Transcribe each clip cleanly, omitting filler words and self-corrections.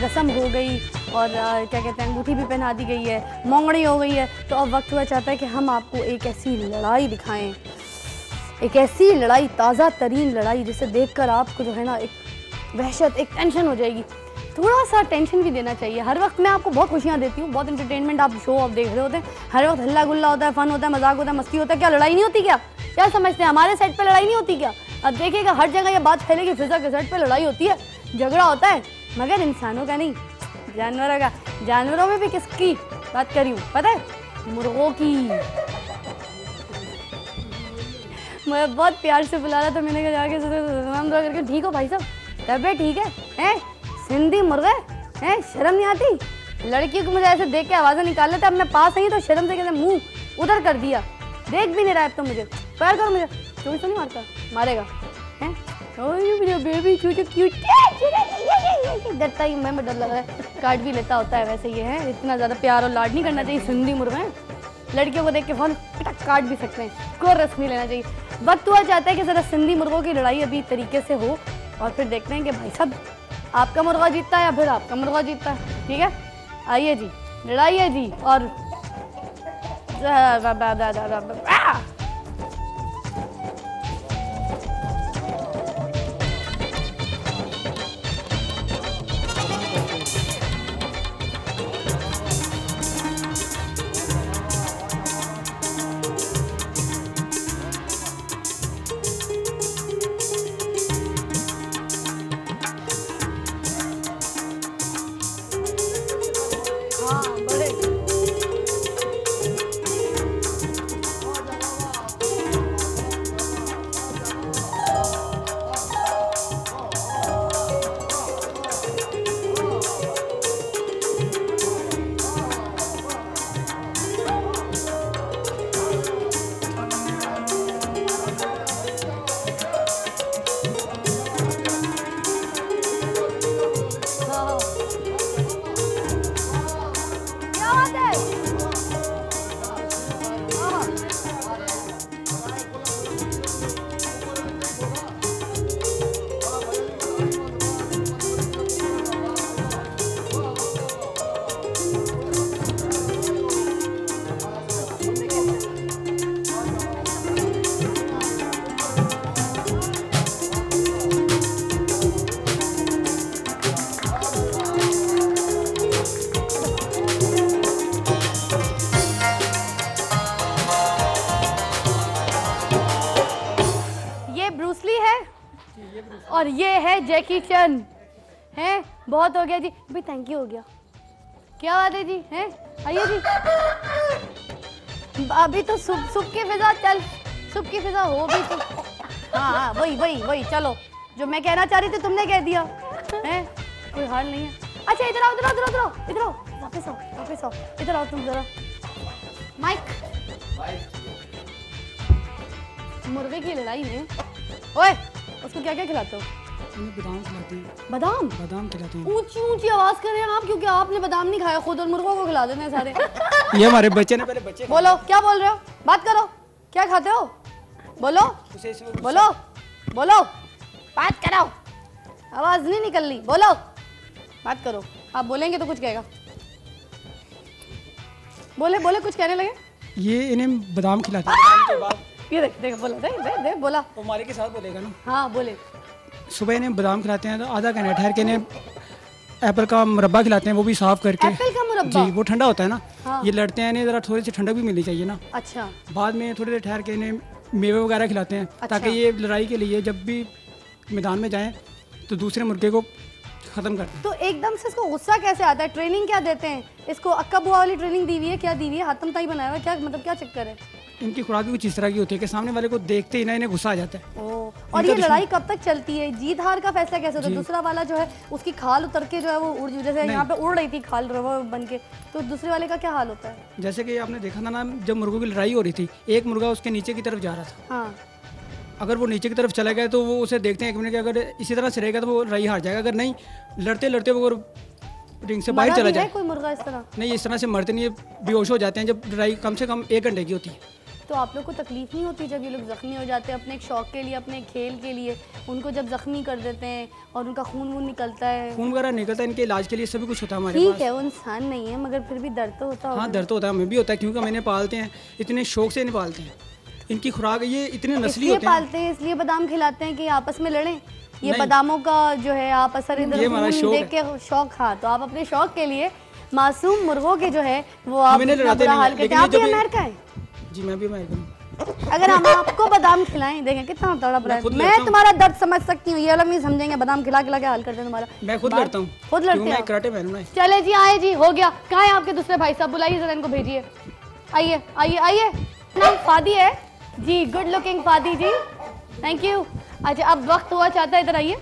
रस्म हो गई और क्या कहते हैं अंगूठी भी पहना दी गई है, मोंगड़ी हो गई है, तो अब वक्त हुआ चाहता है कि हम आपको एक ऐसी लड़ाई दिखाएं, एक ऐसी लड़ाई, ताज़ा तरीन लड़ाई जिसे देखकर आपको जो है ना एक वहशत, एक टेंशन हो जाएगी। थोड़ा सा टेंशन भी देना चाहिए। हर वक्त मैं आपको बहुत खुशियाँ देती हूँ, बहुत इंटरटेनमेंट आप शो आप देख रहे होते हैं, हर वक्त हल्ला गुल्ला होता है, फन होता है, मजाक होता है, मस्ती होता है। क्या लड़ाई नहीं होती क्या? क्या समझते हैं हमारे सेट पे लड़ाई नहीं होती क्या? अब देखिएगा हर जगह ये बात फैलेगी, फिजा के सेट पे लड़ाई होती है, झगड़ा होता है, मगर इंसानों का नहीं, जानवरों का। जानवरों में भी किसकी बात कर रही हूँ पता है? मुर्गों की। मैं बहुत प्यार से बुला रहा था, मैंने कहा जाके सलाम दुआ करके, ठीक हो भाई साहब, तबीयत ठीक है? हैं सिंधी मुर्गे हैं, शर्म नहीं आती? लड़की को मुझे ऐसे देख के आवाज़ें निकाल लेते, अब मैं पास आई तो शर्म से कैसे मुंह उधर कर दिया, देख भी नहीं रहा है तो मुझे प्यार करो, मुझे चोरी तो नहीं मारता, मारेगा हैं? बेबी क्यूट डरता ही, मैं डर लग रहा है, काट भी लेता होता है वैसे। ये है इतना ज़्यादा प्यार और लाड नहीं करना चाहिए, सिंधी मुर्गे हैं, लड़कियों को देख के फोन काट भी सकते हैं, कोई रिस्क नहीं लेना चाहिए। वक्त हुआ चाहता है कि ज़रा सिंधी मुर्गों की लड़ाई अभी तरीके से हो और फिर देखते हैं कि भाई साहब आपका मुर्गा जीतता है या फिर आपका मुर्गा जीतता है। ठीक है, आइए जी, लड़ाई है जी। और और ये है जैकी चैन हैं। बहुत हो गया जी भाई, थैंक यू हो गया। क्या बात है जी? हैं आइए जी, अभी तो सुबह की फिजा, चल सुबह की फिजा हो भी तो। हाँ वही चलो, जो मैं कहना चाह रही थी तुमने कह दिया हैं, कोई हाल नहीं है। अच्छा इधर आओ, इधर आओ, वापस आओ, इधर आओ तुम जरा। माइक, मुर्गे की लड़ाई में ओए उसको क्या क्या खिलाते हो? बादाम खिलाती हूँ। बादाम खिलाती हूँ। ऊंची आवाज कर रहे हैं आप, क्योंकि आपने बादाम नहीं खाया खुद और मुर्गों को खिला देते हैं सारे। ये हमारे बच्चे ने पहले बच्चे। बोलो क्या बोल रहे हो, बात करो, क्या खाते हो? बोलो बात करो, आवाज नहीं निकल रही, बोलो बात करो। आप बोलेंगे तो कुछ कहेगा, बोले कुछ कहने लगे। ये इन्हें बादाम खिलाते हैं, ये देख बोला, देख बोला, वो हमारे के साथ बोलेगा ना। हाँ बोले। सुबह इन्हें बादाम खिलाते हैं, तो आधा घंटा ठहर के इन्हें एप्पल का मुरब्बा खिलाते हैं, वो भी साफ करके। एप्पल का मुरब्बा? जी, वो ठंडा होता है ना। हाँ। ये लड़ते हैं, इन्हें जरा थोड़ी सी ठंडक भी मिलनी चाहिए ना। अच्छा। बाद में थोड़ी देर ठहर के इन्हें मेवे वगैरह खिलाते हैं। अच्छा। ताकि ये लड़ाई के लिए जब भी मैदान में जाएं तो दूसरे मुर्गे को खत्म कर। तो एकदम से इसको गुस्सा कैसे आता है? ट्रेनिंग क्या देते हैं इसको? अक्का बुआ वाली ट्रेनिंग दी हुई है? क्या दी हुई है? हाथम ताई बनाया हुआ है क्या? मतलब क्या चक्कर है? इनकी खुराक भी कुछ इस तरह की होती है कि सामने वाले को देखते ही ना इन्हें गुस्सा आ जाता है। और ये लड़ाई कब तक चलती है? जीत हार का फैसला कैसे होता है? दूसरा वाला जो है उसकी खाल उतर के जो है वो उड़, जैसे यहाँ पे उड़ रही थी खाल बन के, तो दूसरे वाले का क्या हाल होता है? जैसे कि आपने देखा था ना, जब मुर्गों की लड़ाई हो रही थी, एक मुर्गा उसके नीचे की तरफ जा रहा था। हाँ। अगर वो नीचे की तरफ चला गया तो वो उसे देखते हैं एक मिनट के, अगर इसी तरह से रहेगा तो वो लड़ाई हार जाएगा। अगर नहीं, लड़ते लड़ते वो रिंग से बाहर चला जाए। कोई मुर्गा इस तरह नहीं, इस तरह से मरते नहीं, बेहोश हो जाते हैं जब लड़ाई कम से कम 1 घंटे की होती है। तो आप लोग को तकलीफ नहीं होती जब ये लोग ज़ख्मी हो जाते हैं अपने एक शौक़ के लिए, अपने खेल के लिए, उनको जब ज़ख्मी कर देते हैं और उनका खून वून निकलता है? खून वगैरह निकलता है, इनके इलाज के लिए सभी कुछ होता है हमारे पास। ठीक है, वो इंसान नहीं है मगर फिर भी दर्द तो होता होगा। हाँ दर्द तो होता है, हमें भी होता है क्योंकि हम इन्हें पालते हैं, इतने शौक से इन्हें पालते हैं। इनकी खुराक ये इतने नस्ली होते हैं। पालते हैं इसलिए बादाम खिलाते हैं कि आपस में लड़ें? ये बादामों का जो है आप असर इधर देख के शौक, हाँ तो आप अपने शौक के लिए मासूम मुर्गों के जो है वो आप बुरा हाल करते हैं। आप भी अमेरिका है? जी मैं भी अमेरिका हूँ। अगर हम आपको बादाम खिलाएं, देखें कितना तड़प रहा है। मैं तुम्हारा दर्द समझ सकती हूँ, ये लोग नहीं समझेंगे, बादाम खिला खिला के हाल करते हैं तुम्हारा। मैं खुद लड़ता हूँ। खुद लड़ते हैं? कराटे मैन हूं। चले जी, आए जी, हो गया। कहाँ है आपके दूसरे भाई साहब? बुलाइए जरा इनको, भेजिए। आइए आइए आइए। नाम फादी है ji, good looking Fadi ji, thank you. अच्छा अब वक्त हुआ चाहता है, इधर आइए।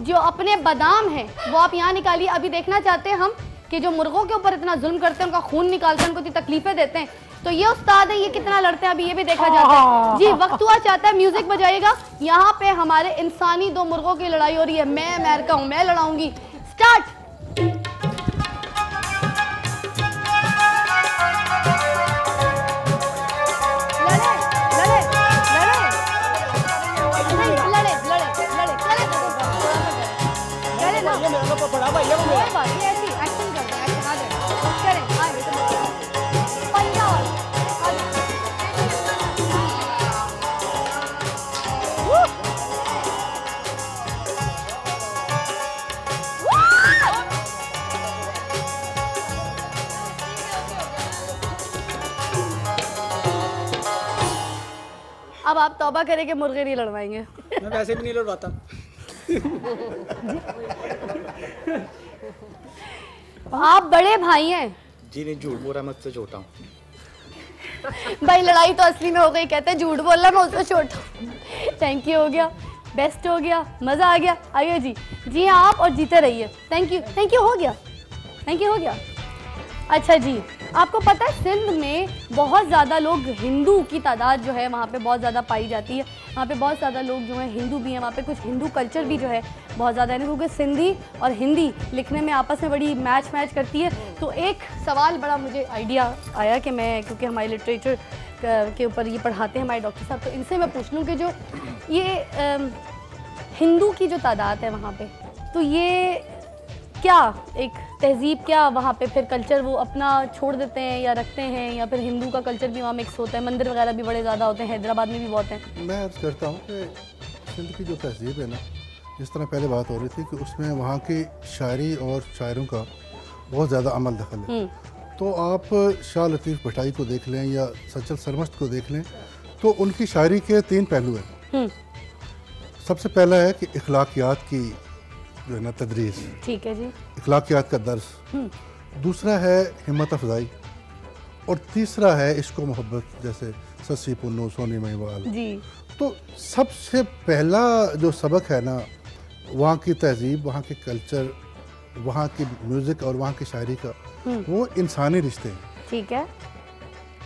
जो अपने बादाम है वो आप यहाँ निकालिए। अभी देखना चाहते हैं हम कि जो मुर्गों के ऊपर इतना जुल्म करते हैं, उनका खून निकालते हैं, उनको इतनी तकलीफें देते हैं, तो ये उस्ताद है, ये कितना लड़ते हैं अभी ये भी देखा जाता है जी। वक्त हुआ चाहता है, म्यूजिक बजाइएगा। यहाँ पे हमारे इंसानी दो मुर्गों की लड़ाई हो रही है। मैं अमेरिका हूँ, मैं लड़ाऊंगी। स्टार्ट। अब आप तौबा करें कि मुर्गे नहीं लड़वाएंगे। मैं वैसे भी नहीं लड़वाता। आप बड़े भाई हैं जी। नहीं झूठ बोल रहा, मैं उससे छोटा हूँ। भाई लड़ाई तो असली में हो गई, कहते हैं झूठ बोल रहा मैं उससे छोटा हूँ। थैंक यू, हो गया, बेस्ट हो गया, मज़ा आ गया। आइए जी, जी हाँ आप और जीते रहिए। थैंक यू, हो गया, थैंक यू, हो गया। अच्छा जी, आपको पता है सिंध में बहुत ज़्यादा लोग, हिंदू की तादाद जो है वहाँ पे बहुत ज़्यादा पाई जाती है। वहाँ पे बहुत ज़्यादा लोग जो हैं हिंदू भी हैं, वहाँ पे कुछ हिंदू कल्चर भी जो है बहुत ज़्यादा है, क्योंकि सिंधी और हिंदी लिखने में आपस में बड़ी मैच करती है। तो एक सवाल बड़ा मुझे आइडिया आया कि मैं, क्योंकि हमारे लिटरेचर के ऊपर ये पढ़ाते हैं हमारे डॉक्टर साहब, तो इनसे मैं पूछ लूँ कि जो ये हिंदू की जो तादाद है वहाँ पर, तो ये क्या एक तहजीब, क्या वहाँ पे फिर कल्चर वो अपना छोड़ देते हैं या रखते हैं, या फिर हिंदू का कल्चर भी वहाँ मिक्स होता है? मंदिर वगैरह भी बड़े ज़्यादा होते हैं, हैदराबाद में भी बहुत हैं। मैं अर्ज़ करता हूँ कि सिंध की जो तहजीब है ना, जिस तरह पहले बात हो रही थी कि उसमें वहाँ की शायरी और शायरों का बहुत ज़्यादा अमल दखल है। तो आप शाह लतीफ़ भटाई को देख लें या सच्चर सरमस्त को देख लें, तो उनकी शायरी के 3 पहलू हैं। सबसे पहला है कि इखलाकियात की जो है ना तदरीस, ठीक है जी, इखलाकियात का दर्स। दूसरा है हिम्मत अफजाई, और तीसरा है इश्क व मोहब्बत, जैसे सस्सी पुन्नू सोनी महिवाल जी। तो सबसे पहला जो सबक है ना, वहाँ की तहजीब, वहाँ के कल्चर, वहाँ की म्यूज़िक और वहाँ की शायरी का, वो इंसानी रिश्ते हैं। ठीक है,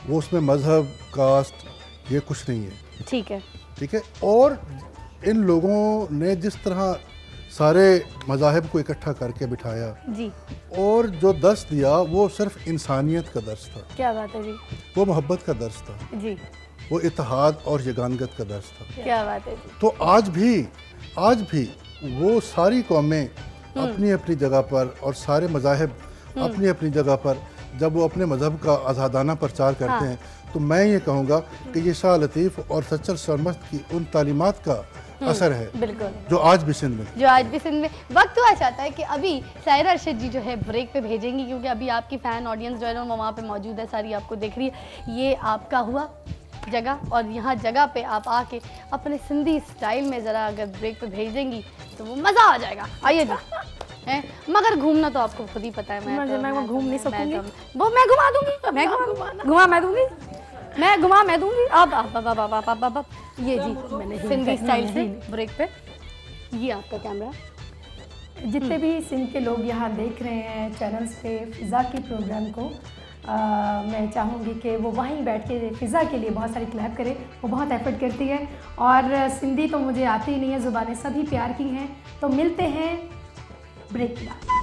वो उसमें मज़हब, कास्ट ये कुछ नहीं है। ठीक है, ठीक है। और इन लोगों ने जिस तरह सारे मज़ाहिब को इकट्ठा करके बिठाया जी, और जो दर्स दिया वो सिर्फ इंसानियत का दर्स था। क्या बात है जी। वो मोहब्बत का दर्स था जी, वो इत्तेहाद और यगानगत का दर्स था। क्या बात है जी। तो आज भी वो सारी कौमें अपनी अपनी जगह पर और सारे मज़ाहिब अपनी अपनी जगह पर जब वो अपने मज़हब का आज़ादाना प्रचार करते हैं, तो मैं ये कहूँगा कि ये शाह लतीफ़ और सच्चर सरमस्त की उन तालीमात का असर है, बिल्कुल, जो आज भी सिंध में वक्त हुआ चाहता है कि अभी सायरा अरशद जी जो है ब्रेक पे भेजेंगी, क्योंकि अभी आपकी फ़ैन ऑडियंस जो है ना वो वहाँ पे मौजूद है, सारी आपको देख रही है। ये आपका हुआ जगह, और यहाँ जगह पे आप आके अपने सिंधी स्टाइल में ज़रा अगर ब्रेक पे भेज देंगी तो वो मज़ा आ जाएगा। आइए जी। है मगर घूमना तो आपको खुद ही पता है, मैं घूम नहीं सकूँगी, वो मैं घुमा दूँगी, मैं दूँगी। अब ये जी मैंने सिंधी स्टाइल से ब्रेक पे, ये आपका कैमरा। जितने भी सिंध के लोग यहाँ देख रहे हैं चैनल्स पे फ़िज़ा के प्रोग्राम को, मैं चाहूँगी कि वो वहीं बैठ के फ़िज़ा के लिए बहुत सारी क्लैप करें। वो बहुत एफर्ट करती है, और सिंधी तो मुझे आती ही नहीं है, ज़ुबानें सभी प्यार की हैं। तो मिलते हैं ब्रेक के बाद।